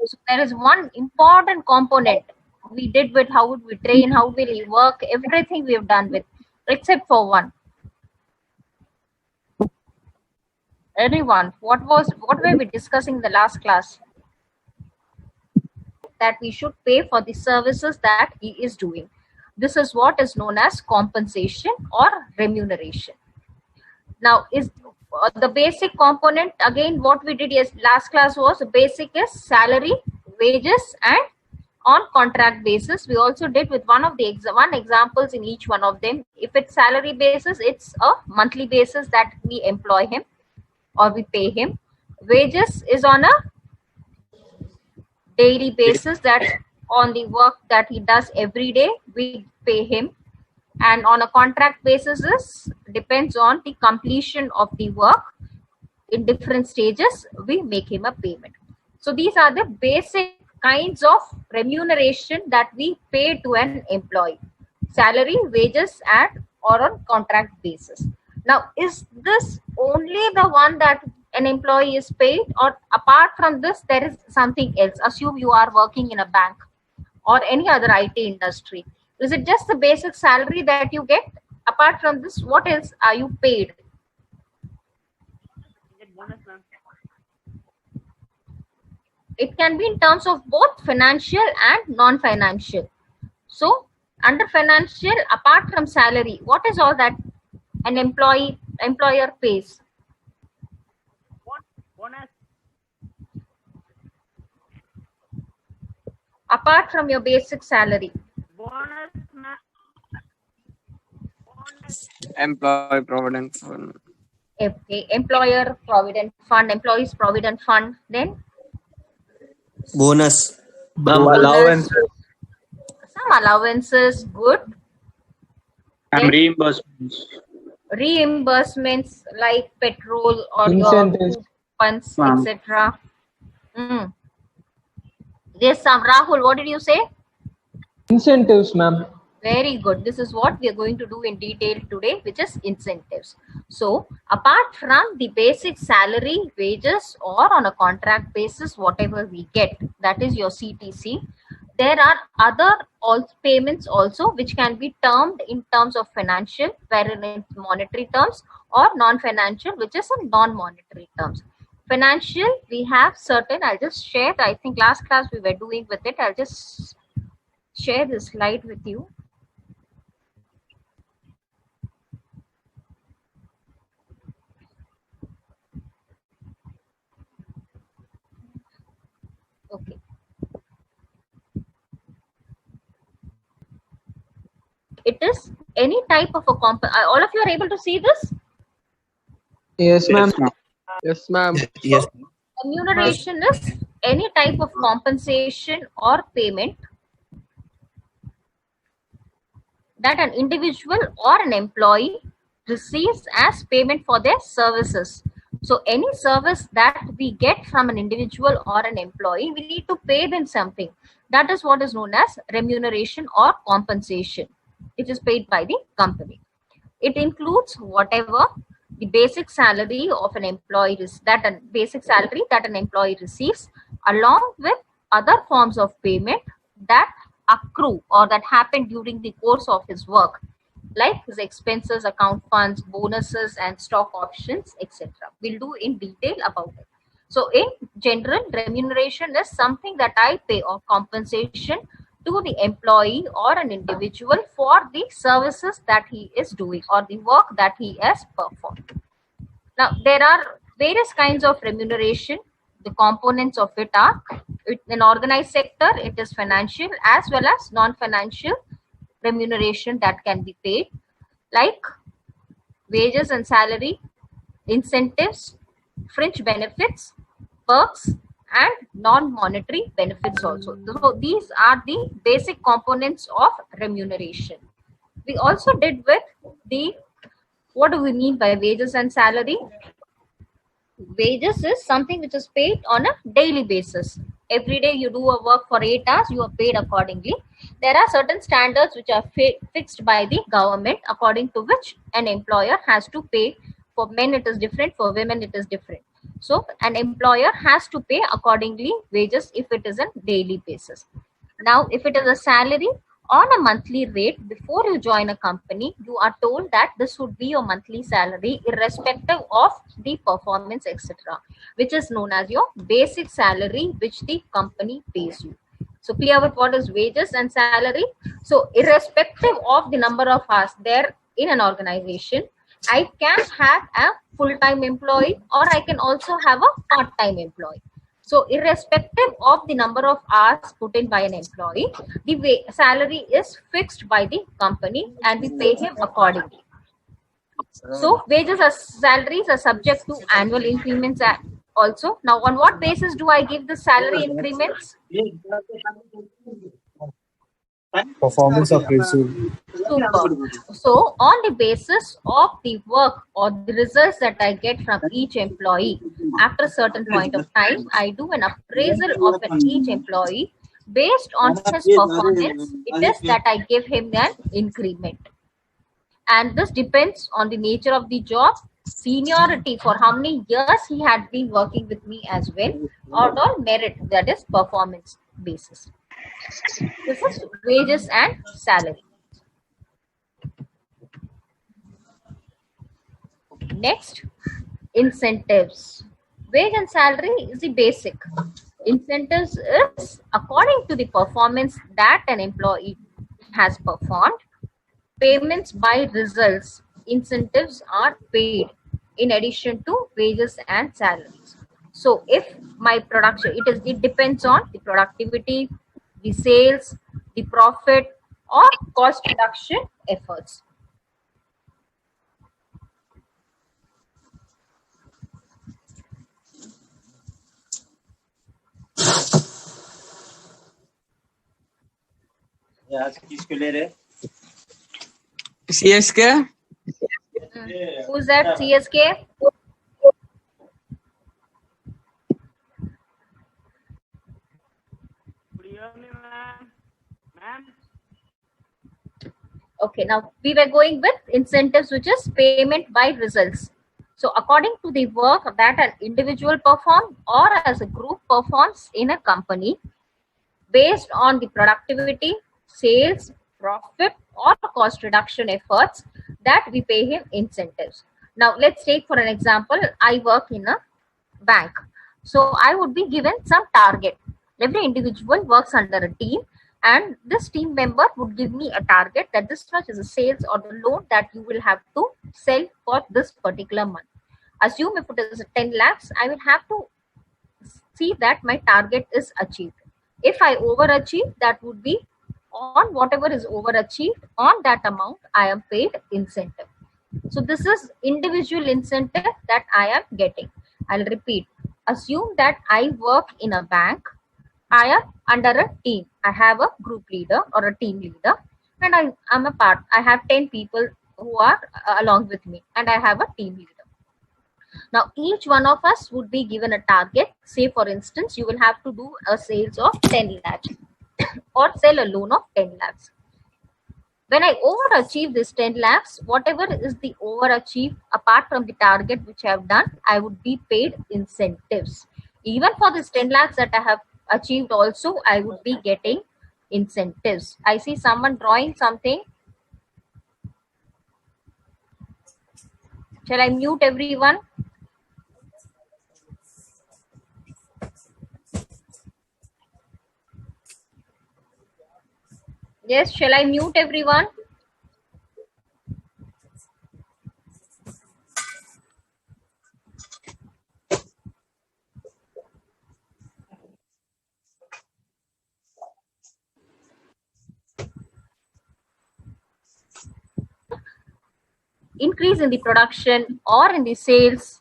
So there is one important component we did with how would we train, how will we work, everything we have done with, except for one. Anyone? What were we discussing in the last class? That we should pay for the services that he is doing. This is what is known as compensation or remuneration. Now, is the basic component again what we did last class was basic is salary, wages, and on contract basis. We also did with one of the examples in each one of them. If it's salary basis, it's a monthly basis that we employ him or we pay him. Wages is on a daily basis, that on the work that he does every day we pay him, and on a contract basis is depends on the completion of the work in different stages we make him a payment. So these are the basic kinds of remuneration that we pay to an employee: salary, wages, and or on contract basis. Now, is this only the one that an employee is paid, or apart from this there is something else? Assume you are working in a bank or any other IT industry. Is it just the basic salary that you get? Apart from this, what else are you paid? It can be in terms of both financial and non-financial. So under financial, apart from salary, what is all that an employer pays? Bonus. Apart from your basic salary. Bonus. Employee Provident Fund. Okay, employer provident fund, employees provident fund. Then bonus. Some allowances. Some allowances, good. Some Then reimbursements. reimbursements like petrol or Incentives. your funds, etc. Yes, Rahul, what did you say? Incentives, ma'am. Very good. This is what we are going to do in detail today, which is incentives. So apart from the basic salary, wages, or on a contract basis, whatever we get, that is your CTC, there are other payments also which can be termed in terms of financial, wherein in monetary terms, or non-financial, which is in non-monetary terms. Financial, we have certain, I'll just share, I think last class we were doing with it. I'll just share this slide with you. Okay. It is any type of a all of you are able to see this? Yes, ma'am. Yes, ma'am. Yes. Remuneration is any type of compensation or payment that an individual or an employee receives as payment for their services. So any service that we get from an individual or an employee, we need to pay them something. That is what is known as remuneration or compensation. It is paid by the company. It includes whatever the basic salary of an employee is, that a basic salary that an employee receives, along with other forms of payment that accrue or that happen during the course of his work, like his expenses, account funds, bonuses, and stock options, etc. We'll do in detail about it. So in general, remuneration is something that I pay or compensation to the employee or an individual for the services that he is doing or the work that he has performed. Now, there are various kinds of remuneration. The components of it are, in organized sector, it is financial as well as non-financial remuneration that can be paid, like wages and salary, incentives, fringe benefits, perks, and non-monetary benefits also. So these are the basic components of remuneration. We also did with the, what do we mean by wages and salary? Wages is something which is paid on a daily basis. Every day you do a work for 8 hours, you are paid accordingly. There are certain standards which are fixed by the government, according to which an employer has to pay. For men it is different, for women it is different. So an employer has to pay accordingly wages if it is a daily basis. Now, if it is a salary on a monthly rate, before you join a company, you are told that this would be your monthly salary irrespective of the performance, etc., which is known as your basic salary, which the company pays you. So clear with what is wages and salary? So irrespective of the number of hours there in an organization, I can have a full-time employee or I can also have a part-time employee. So irrespective of the number of hours put in by an employee, the salary is fixed by the company and we pay him accordingly. So wages or salaries are subject to annual increments also. Now, on what basis do I give the salary increments? Performance of received. Super. So, on the basis of the work or the results that I get from each employee, after a certain point of time, I do an appraisal of each employee. Based on his performance, it is that I give him an increment. And this depends on the nature of the job, seniority, for how many years he had been working with me as well, or on merit, that is performance basis. This is wages and salary. Next, incentives. Wage and salary is the basic. Incentives is according to the performance that an employee has performed. Payments by results. Incentives are paid in addition to wages and salaries. So if my production, it depends on the productivity, the sales, the profit, or cost reduction efforts. CSK? Who's that? CSK? Okay, now we were going with incentives, which is payment by results. So according to the work that an individual performs or as a group performs in a company, based on the productivity, sales, profit, or cost reduction efforts, that we pay him incentives. Now let's take for an example, I work in a bank. So I would be given some target. Every individual works under a team, and this team member would give me a target that this much is the sales or the loan that you will have to sell for this particular month. Assume if it is 10 lakhs, I will have to see that my target is achieved. If I overachieve, that would be on whatever is overachieved, on that amount I am paid incentive. So this is individual incentive that I am getting. I'll repeat. Assume that I work in a bank. I am under a team. I have a group leader or a team leader, and I am a part. I have 10 people who are along with me, and I have a team leader. Now, each one of us would be given a target. Say, for instance, you will have to do a sales of 10 lakhs or sell a loan of 10 lakhs. When I overachieve this 10 lakhs, whatever is the overachieve apart from the target which I have done, I would be paid incentives. Even for this 10 lakhs that I have achieved also, I would be getting incentives. I see someone drawing something. Shall I mute everyone? Yes, shall I mute everyone? Increase in the production or in the sales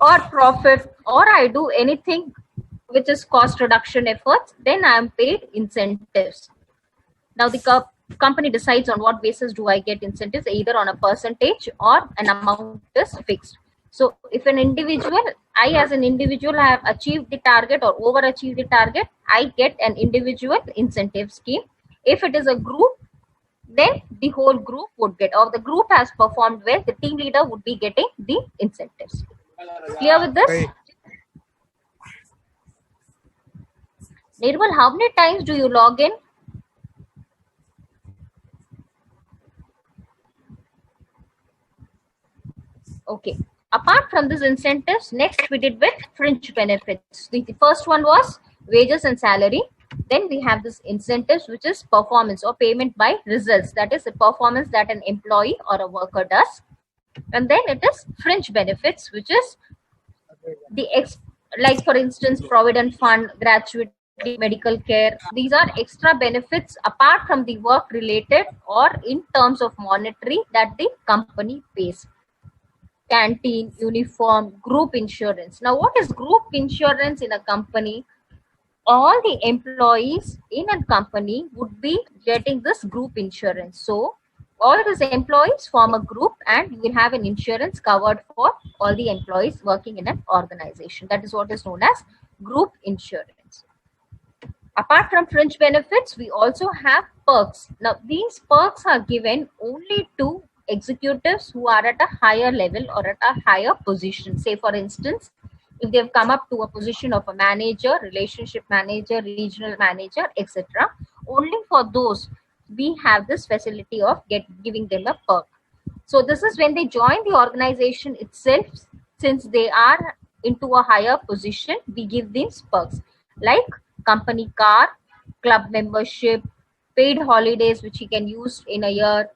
or profit, or I do anything which is cost reduction efforts, then I am paid incentives. Now the company decides on what basis do I get incentives, either on a percentage or an amount is fixed. So if an individual, I as an individual have achieved the target or overachieved the target, I get an individual incentive scheme. If it is a group, then the whole group would get, or the group has performed well, the team leader would be getting the incentives. Clear with this? Nirmal, how many times do you log in? Okay. Apart from these incentives, next we did with fringe benefits. The first one was wages and salary. Then we have this incentives, which is performance or payment by results. That is the performance that an employee or a worker does. And then it is fringe benefits, which is like for instance, provident fund, gratuity, medical care. These are extra benefits apart from the work related or in terms of monetary that the company pays. Canteen, uniform, group insurance. Now, what is group insurance in a company? All the employees in a company would be getting this group insurance. So, all these employees form a group and you will have an insurance covered for all the employees working in an organization. That is what is known as group insurance. Apart from fringe benefits, we also have perks. Now, these perks are given only to executives who are at a higher level or at a higher position. Say, for instance, if they've come up to a position of a manager, relationship manager, regional manager, etc., only for those we have this facility of giving them a perk. So this is when they join the organization itself. Since they are into a higher position, we give these perks like company car, club membership, paid holidays which he can use in a year,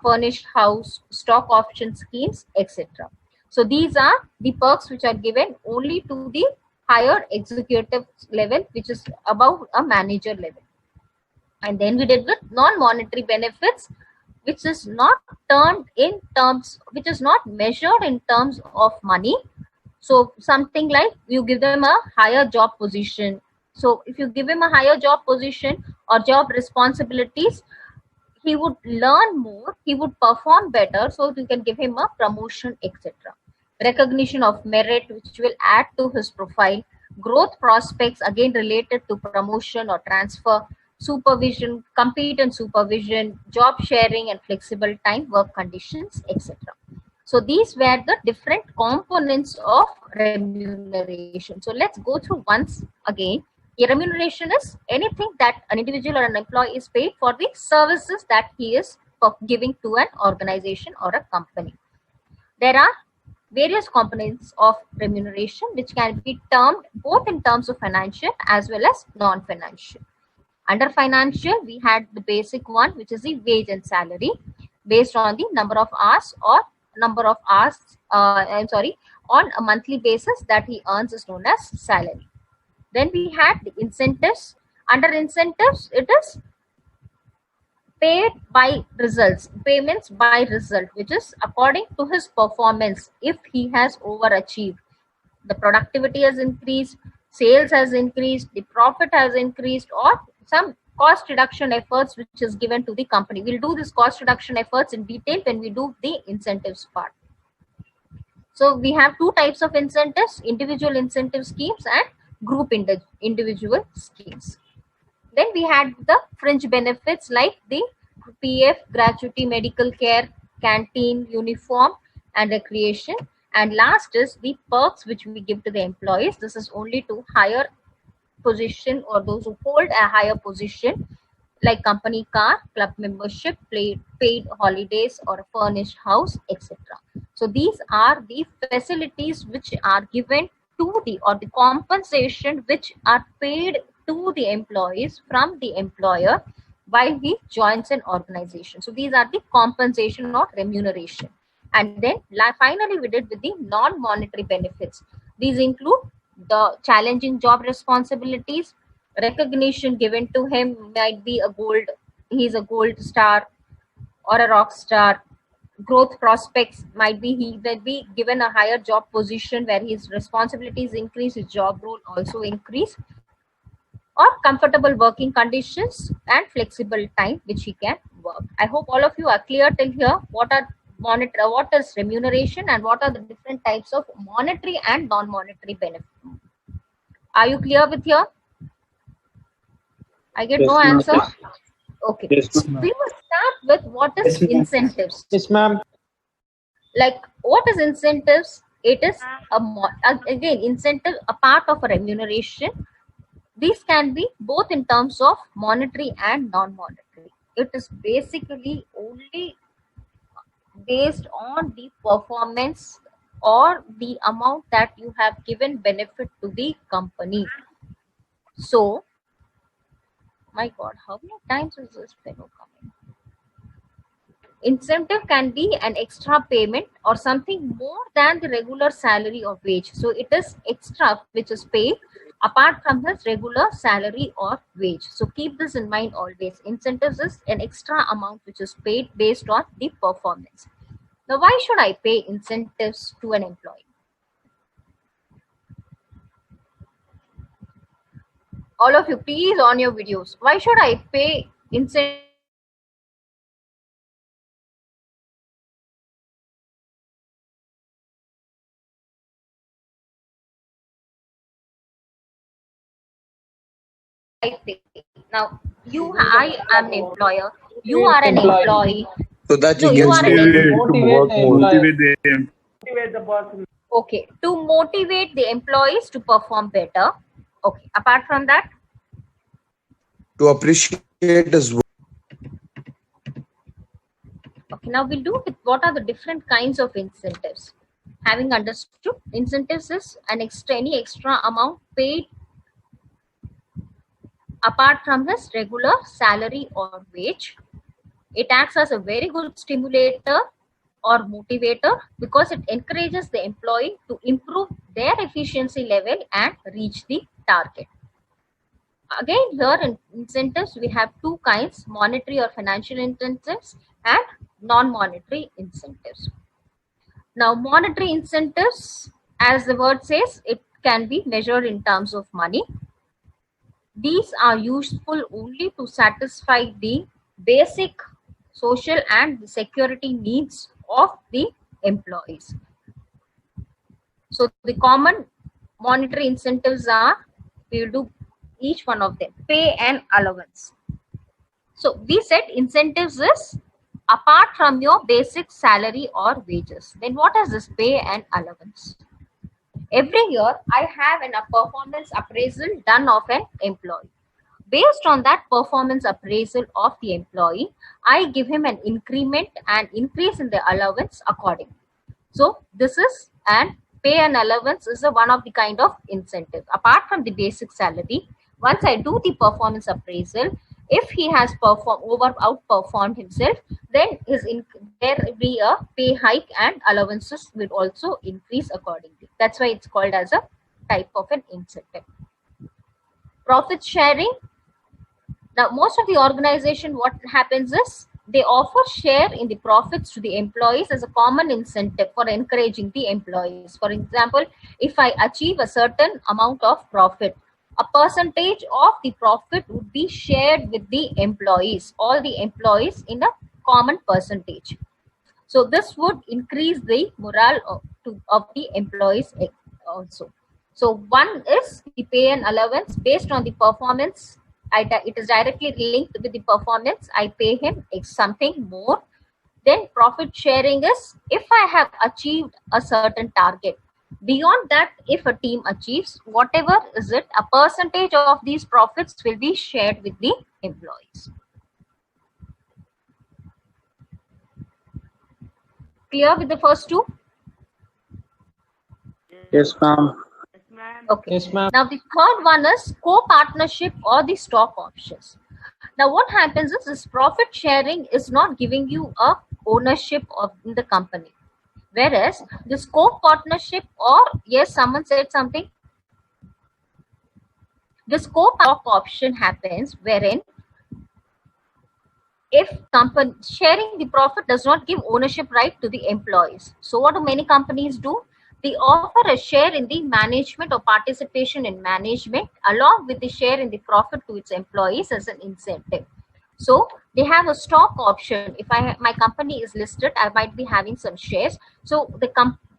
furnished house, stock option schemes, etc. So these are the perks which are given only to the higher executive level, which is above a manager level. And then we did with non-monetary benefits, which is not termed in terms, which is not measured in terms of money. So something like you give them a higher job position. So if you give him a higher job position or job responsibilities, he would learn more, he would perform better, so you can give him a promotion, etc. Recognition of merit, which will add to his profile. Growth prospects, again related to promotion or transfer. Supervision, competent supervision, job sharing and flexible time work conditions, etc. So these were the different components of remuneration. So let's go through once again. A remuneration is anything that an individual or an employee is paid for the services that he is giving to an organization or a company. There are various components of remuneration which can be termed both in terms of financial as well as non-financial. Under financial, we had the basic one, which is the wage and salary based on the number of hours or number of hours, on a monthly basis that he earns is known as salary. Then we had the incentives. Under incentives, it is paid by results, payments by result, which is according to his performance. If he has overachieved, the productivity has increased, sales has increased, the profit has increased, or some cost reduction efforts which is given to the company. We'll do this cost reduction efforts in detail when we do the incentives part. So we have two types of incentives, individual incentive schemes and group individual schemes. Then we had the fringe benefits like the PF, gratuity, medical care, canteen, uniform and recreation. And last is the perks which we give to the employees. This is only to higher position or those who hold a higher position like company car, club membership, paid holidays or a furnished house, etc. So these are the facilities which are given to the compensation which are paid to the employees from the employer while he joins an organization. So these are the compensation or remuneration. And then finally we did with the non-monetary benefits. These include the challenging job responsibilities, recognition given to him, might be he's a gold star or a rock star. Growth prospects might be he will be given a higher job position where his responsibilities increase, his job role also increase, or comfortable working conditions and flexible time which he can work. I hope all of you are clear till here. What is remuneration and what are the different types of monetary and non-monetary benefits? Are you clear with here? I get no answer. Okay. Yes, We will start with what is incentives. Yes, ma'am. Like what is incentives? it is again incentive, a part of a remuneration. These can be both in terms of monetary and non-monetary. It is basically only based on the performance or the amount that you have given benefit to the company. So, my God, how many times is this fellow coming? Incentive can be an extra payment or something more than the regular salary or wage. So it is extra which is paid apart from his regular salary or wage. So keep this in mind always. Incentives is an extra amount which is paid based on the performance. Now, why should I pay incentives to an employee? All of you, please on your videos. Why should I pay incentives? Now, I am an employer. You are an employee. So that No, you you can are an say, Motivate the employee. Motivate the Okay, to motivate the employees to perform better. Okay, apart from that, to appreciate his work. okay, now we'll do with what are the different kinds of incentives. Having understood, incentives is any extra amount paid apart from his regular salary or wage. It acts as a very good stimulator or motivator because it encourages the employee to improve their efficiency level and reach the target. Again, here in incentives, we have two kinds: monetary or financial incentives and non-monetary incentives. Now, monetary incentives, as the word says, it can be measured in terms of money. These are useful only to satisfy the basic social and security needs of the employees. So the common monetary incentives are, we will do each one of them. Pay and allowance. So we said incentives is apart from your basic salary or wages. Then what is this pay and allowance? Every year I have a performance appraisal done of an employee. Based on that performance appraisal of the employee, I give him an increment and increase in the allowance accordingly. So this is an pay and allowance is one of the kind of incentive. Apart from the basic salary, once I do the performance appraisal, if he has outperformed himself, then there will be a pay hike and allowances will also increase accordingly. That's why it's called as a type of an incentive. Profit sharing. Now, most of the organization, what happens is they offer share in the profits to the employees as a common incentive for encouraging the employees. For example, if I achieve a certain amount of profit, a percentage of the profit would be shared with the employees, all the employees in a common percentage. So this would increase the morale of the employees also. So one is the pay and allowance based on the performance. It is directly linked with the performance. I pay him something more. Then profit sharing is if I have achieved a certain target. Beyond that, if a team achieves whatever is it, a percentage of these profits will be shared with the employees. Clear with the first two? Yes, ma'am. Okay. Yes, ma'am. Now the third one is co-partnership or the stock options. Now what happens is this profit sharing is not giving you a ownership of the company. Whereas this co-partnership or yes, someone said something. This co-stock option happens wherein if company sharing the profit does not give ownership right to the employees. So what do many companies do? They offer a share in the management or participation in management along with the share in the profit to its employees as an incentive. So they have a stock option. If my company is listed, I might be having some shares. So the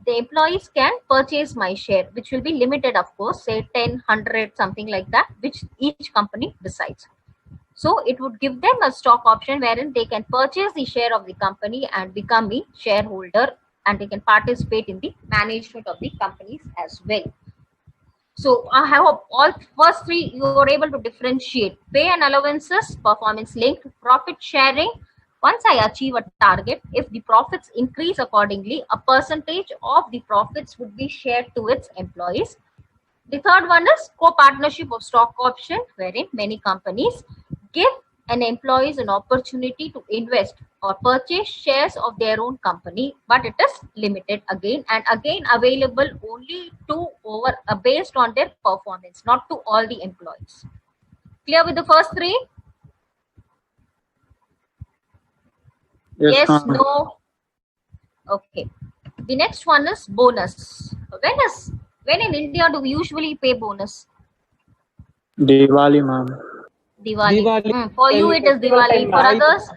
employees can purchase my share, which will be limited, of course, say 10, 100, something like that, which each company decides. So it would give them a stock option wherein they can purchase the share of the company and become a shareholder and they can participate in the management of the companies as well. So I have all first three you are able to differentiate: pay and allowances, performance linked, profit sharing. Once I achieve a target, if the profits increase accordingly, a percentage of the profits would be shared to its employees. The third one is co-partnership of stock option, wherein many companies give an employees an opportunity to invest or purchase shares of their own company, but it is limited again and again, available only to based on their performance, not to all the employees. Clear with the first three? Yes, ma'am. no. Okay. The next one is bonus. When in India do we usually pay bonus? Diwali, ma'am. Diwali. For you it is Diwali. For others?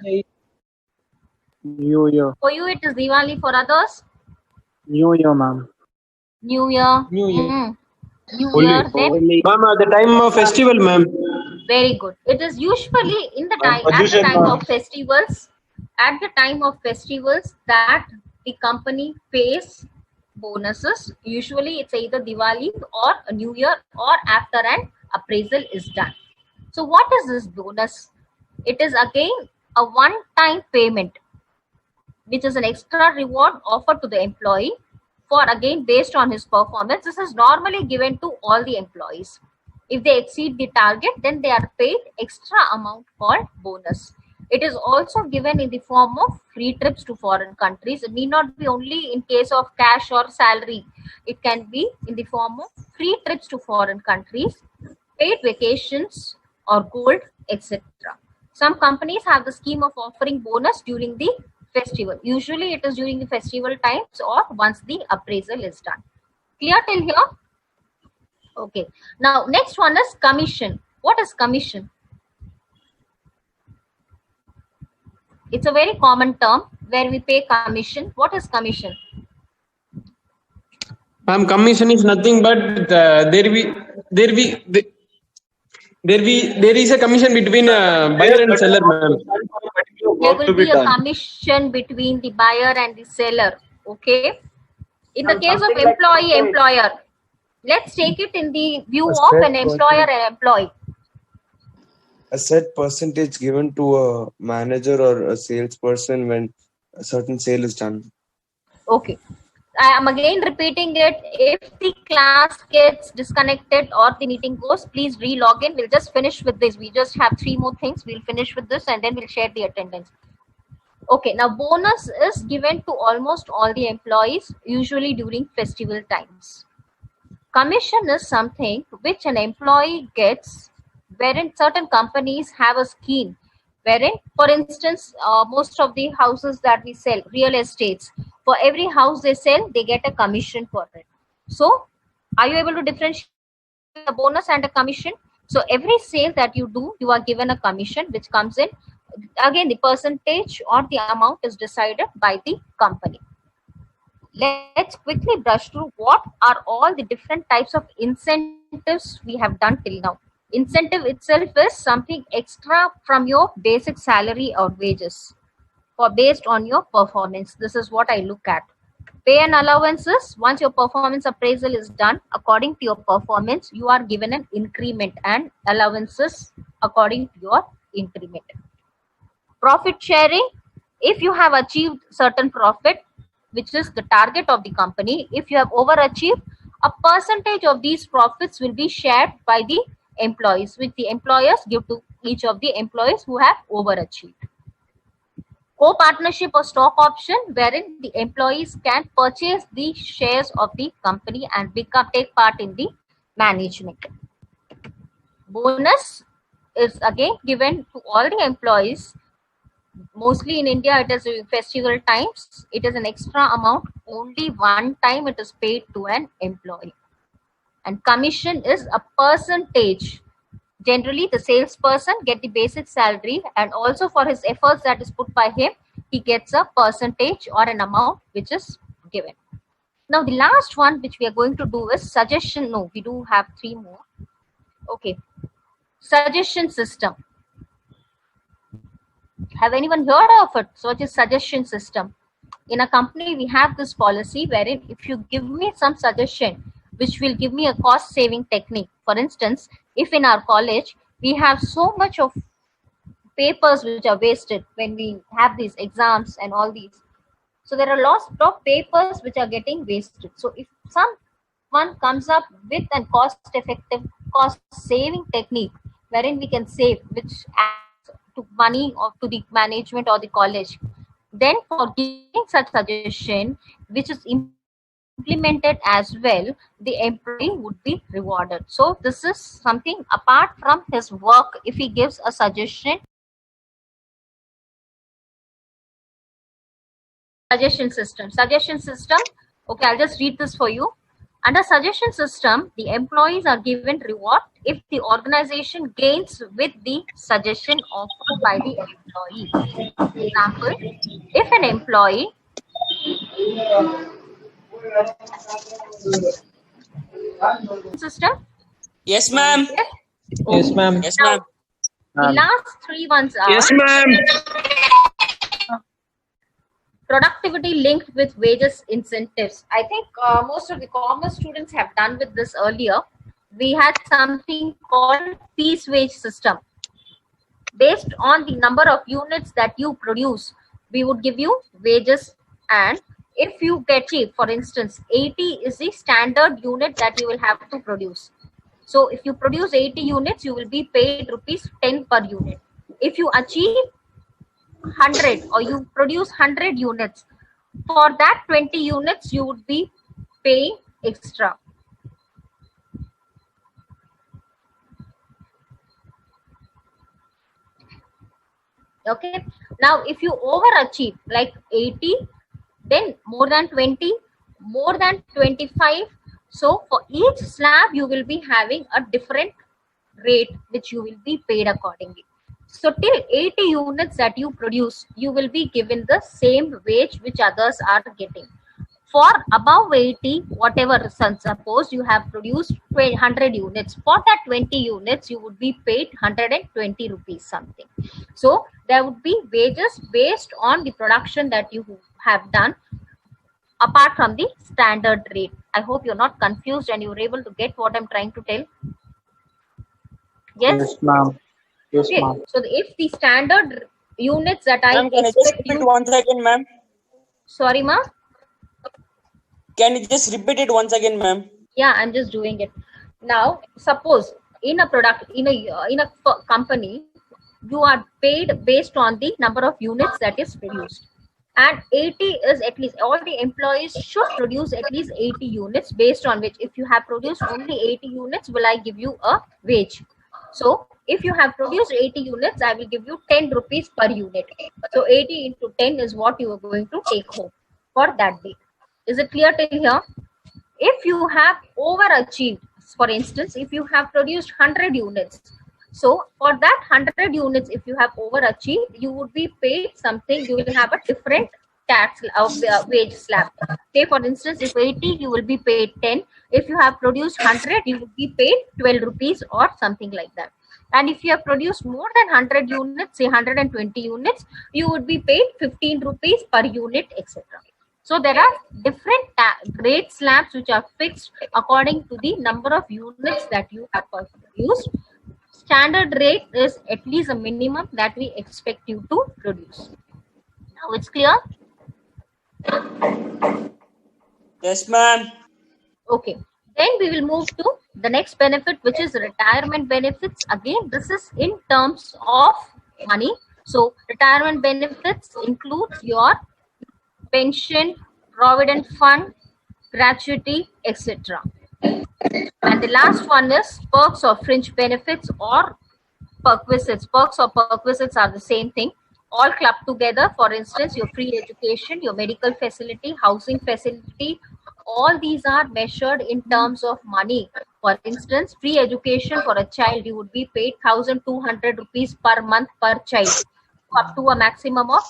New Year. For you it is Diwali. For others? New Year, ma'am. New Year. New Year. Then Ma'am, at the time of festival, ma'am. very good. It is usually in the time at the time of festivals. At the time of festivals that the company pays bonuses. Usually it's either Diwali or a New Year or after an appraisal is done. So what is this bonus? It is again a one-time payment, which is an extra reward offered to the employee for again based on his performance. This is normally given to all the employees. If they exceed the target, then they are paid extra amount called bonus. It is also given in the form of free trips to foreign countries. It need not be only in case of cash or salary. It can be in the form of free trips to foreign countries, paid vacations or gold, etc. Some companies have the scheme of offering bonus during the festival. Usually it is during the festival times or once the appraisal is done. Clear till here? Okay. Now next one is commission. What is commission? It's a very common term where we pay commission. What is commission? Ma'am, commission is nothing but there is a commission between buyer and seller, ma'am. There will be a commission between the buyer and the seller. Okay. In the case of employee-employer, let's take it in the view of an employer and employee. A set percentage given to a manager or a salesperson when a certain sale is done. Okay. I am again repeating it. If the class gets disconnected or the meeting goes, please re-log in. We'll just finish with this. We just have 3 more things. We'll finish with this and then we'll share the attendance. Okay, now bonus is given to almost all the employees, usually during festival times. Commission is something which an employee gets wherein certain companies have a scheme wherein, for instance, most of the houses that we sell, real estates, for every house they sell, they get a commission for it. So, are you able to differentiate a bonus and a commission? So, every sale that you do, you are given a commission which comes in. Again, the percentage or the amount is decided by the company. Let's quickly brush through what are all the different types of incentives we have done till now. Incentive itself is something extra from your basic salary or wages for based on your performance. This is what I look at. Pay and allowances, once your performance appraisal is done, according to your performance, you are given an increment and allowances according to your increment. Profit sharing, if you have achieved certain profit, which is the target of the company, if you have overachieved, a percentage of these profits will be shared by the employees, which the employers give to each of the employees who have overachieved. Co-partnership or stock option, wherein the employees can purchase the shares of the company and take part in the management. Bonus is again given to all the employees. Mostly in India, it is festival times. It is an extra amount. Only one time it is paid to an employee. And commission is a percentage. Generally, the salesperson get the basic salary, and also for his efforts that is put by him, he gets a percentage or an amount which is given. Now, the last one which we are going to do is suggestion. No, we do have 3 more. Okay. Suggestion system. Have anyone heard of it? So it is suggestion system. in a company, we have this policy wherein if you give me some suggestion which will give me a cost saving technique, for instance, if in our college we have so much of papers which are wasted when we have these exams and all these, so there are lots of papers which are getting wasted. So if someone comes up with a cost effective, cost saving technique wherein we can save, which adds to money or to the management or the college, then for giving such suggestion which is implemented as well, the employee would be rewarded. So this is something apart from his work. If he gives a suggestion suggestion system, okay, I'll just read this for you. Under suggestion system, the employees are given reward if the organization gains with the suggestion offered by the employee. Example, if an employee system, Yes, ma'am. Yes, ma'am. Yes, now ma'am. the last three ones are Yes, ma'am. productivity linked with wages incentives. I think most of the commerce students have done with this earlier. We had something called piece wage system. Based on the number of units that you produce, we would give you wages, and if you get cheap, for instance, 80 is the standard unit that you will have to produce. So if you produce 80 units, you will be paid rupees 10 per unit. If you achieve 100 or you produce 100 units, for that 20 units you would be paying extra. Okay, now if you overachieve like 80, then more than 20, more than 25, so for each slab you will be having a different rate which you will be paid accordingly. So till 80 units that you produce, you will be given the same wage which others are getting. For above 80, whatever, suppose you have produced 100 units, for that 20 units, you would be paid 120 rupees something. So there would be wages based on the production that you have done, apart from the standard rate. I hope you're not confused and you're able to get what I'm trying to tell. Yes? Yes, ma'am. Yes, Okay. ma'am. So if the standard units that I Ma'am, can I just expect repeat you... once again, ma'am? Sorry, ma'am? Can you just repeat it once again, ma'am? Yeah, I'm just doing it. Now, suppose in a product, in a company, you are paid based on the number of units that is produced. And 80 is at least, all the employees should produce at least 80 units, based on which if you have produced only 80 units, will I give you a wage. So if you have produced 80 units, I will give you 10 rupees per unit. So 80 into 10 is what you are going to take home for that day. Is it clear till here? If you have overachieved, for instance, if you have produced 100 units, so for that 100 units, if you have overachieved, you would be paid something, you will have a different tax of wage slab. Say for instance, if 80, you will be paid 10. If you have produced 100, you will be paid 12 rupees or something like that. And if you have produced more than 100 units, say 120 units, you would be paid 15 rupees per unit, etc. So there are different rate slabs which are fixed according to the number of units that you have produced. Standard rate is at least a minimum that we expect you to produce. Now it's clear? Yes, ma'am. Okay. Then we will move to the next benefit, which is retirement benefits. Again, this is in terms of money. So retirement benefits includes your pension, provident fund, gratuity, etc. And the last one is perks or fringe benefits or perquisites. Perks or perquisites are the same thing, all clubbed together. For instance, your free education, your medical facility, housing facility, all these are measured in terms of money. For instance, free education for a child, you would be paid 1,200 rupees per month per child. Up to a maximum of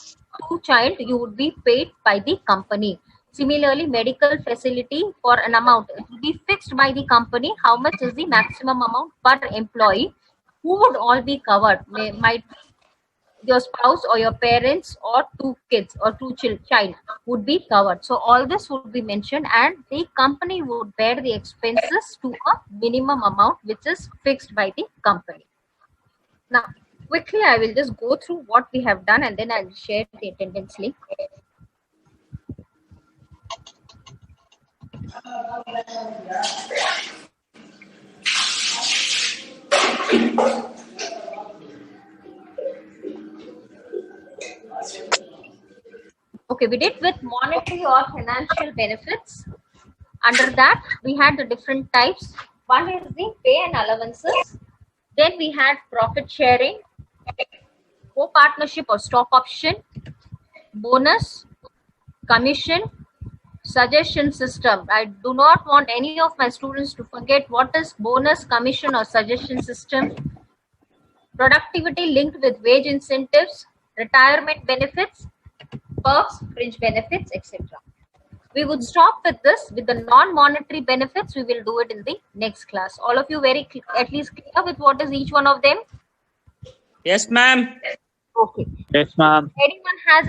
2 child, you would be paid by the company. Similarly, medical facility for an amount, it will be fixed by the company. How much is the maximum amount per employee? Who would all be covered? Might your spouse or your parents or 2 kids or 2 child would be covered. So all this would be mentioned, and the company would bear the expenses to a minimum amount which is fixed by the company. Now, quickly, I will just go through what we have done and then I'll share the attendance link. Okay, we did with monetary or financial benefits. Under that, we had the different types. One is the pay and allowances. Then we had profit sharing, co-partnership or stock option, bonus, commission, suggestion system. I do not want any of my students to forget what is bonus, commission or suggestion system. Productivity linked with wage incentives, retirement benefits, perks, fringe benefits, etc. We would stop with this. With the non-monetary benefits, we will do it in the next class. All of you at least clear with what is each one of them? Yes, ma'am. Okay. Yes, ma'am. Anyone has